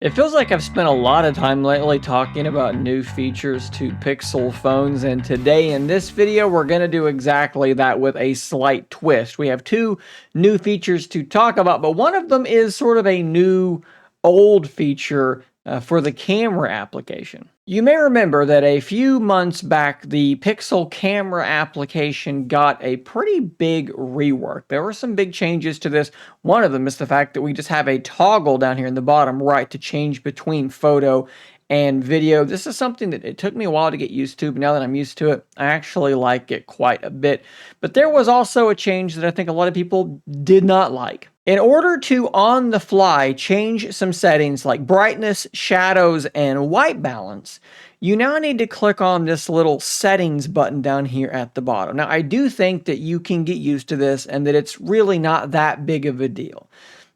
It feels like I've spent a lot of time lately talking about new features to Pixel phones, and today in this video we're going to do exactly that with a slight twist. We have two new features to talk about, but one of them is sort of a new old feature for the camera application. You may remember that a few months back, the Pixel camera application got a pretty big rework. There were some big changes to this. One of them is the fact that we just have a toggle down here in the bottom right to change between photo and video. This is something that it took me a while to get used to, but now that I'm used to it, I actually like it quite a bit. But there was also a change that I think a lot of people did not like. In order to, on the fly, change some settings like brightness, shadows, and white balance, you now need to click on this little settings button down here at the bottom. Now, I do think that you can get used to this and that it's really not that big of a deal.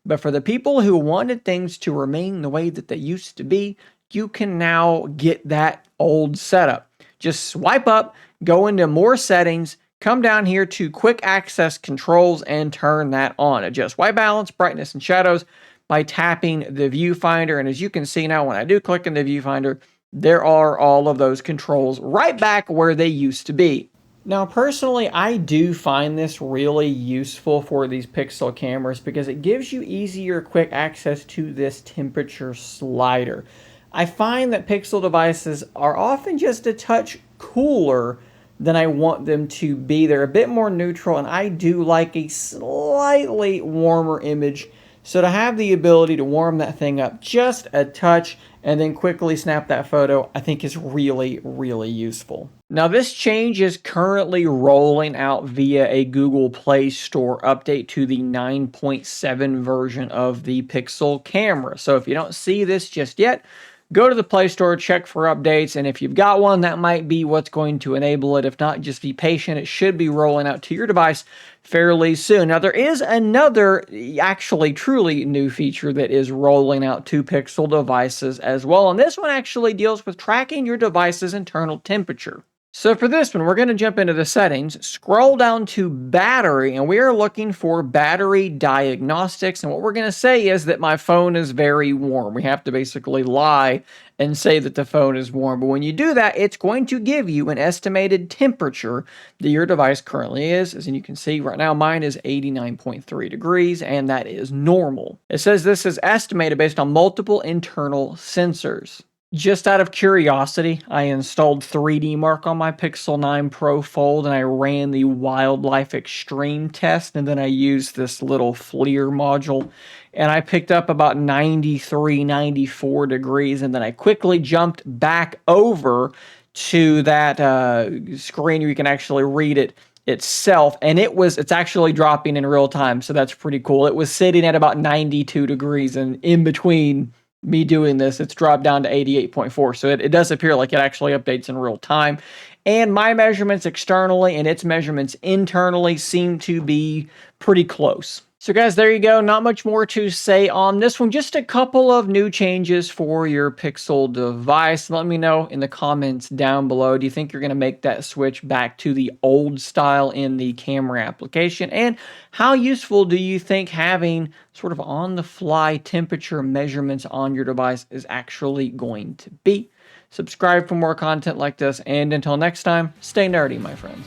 But for the people who wanted things to remain the way that they used to be, you can now get that old setup. Just swipe up, go into more settings, come down here to quick access controls and turn that on. Adjust white balance, brightness, and shadows by tapping the viewfinder. And as you can see now, when I do click in the viewfinder, there are all of those controls right back where they used to be. Now, personally, I do find this really useful for these Pixel cameras because it gives you easier, quick access to this temperature slider. I find that Pixel devices are often just a touch cooler than I want them to be. They're a bit more neutral, and I do like a slightly warmer image. So to have the ability to warm that thing up just a touch and then quickly snap that photo, I think is really, really useful. Now, this change is currently rolling out via a Google Play Store update to the 9.7 version of the Pixel camera. So if you don't see this just yet, go to the Play Store, check for updates, and if you've got one, that might be what's going to enable it. If not, just be patient. It should be rolling out to your device fairly soon. Now, there is another actually truly new feature that is rolling out to Pixel devices as well, and this one actually deals with tracking your device's internal temperature. So for this one, we're going to jump into the settings, scroll down to battery, and we are looking for battery diagnostics. And what we're going to say is that my phone is very warm. We have to basically lie and say that the phone is warm. But when you do that, it's going to give you an estimated temperature that your device currently is. As you can see right now, mine is 89.3 degrees, and that is normal. It says this is estimated based on multiple internal sensors. Just out of curiosity, I installed 3D Mark on my Pixel 9 Pro Fold and I ran the Wildlife Extreme test, and then I used this little FLIR module and I picked up about 93, 94 degrees, and then I quickly jumped back over to that screen where you can actually read it itself, and it's actually dropping in real time, so that's pretty cool. It was sitting at about 92 degrees, and in between me doing this, it's dropped down to 88.4. So it does appear like it actually updates in real time. And my measurements externally and its measurements internally seem to be pretty close. So guys, there you go. Not much more to say on this one. Just a couple of new changes for your Pixel device. Let me know in the comments down below. Do you think you're going to make that switch back to the old style in the camera application? And how useful do you think having sort of on-the-fly temperature measurements on your device is actually going to be? Subscribe for more content like this. And until next time, stay nerdy, my friends.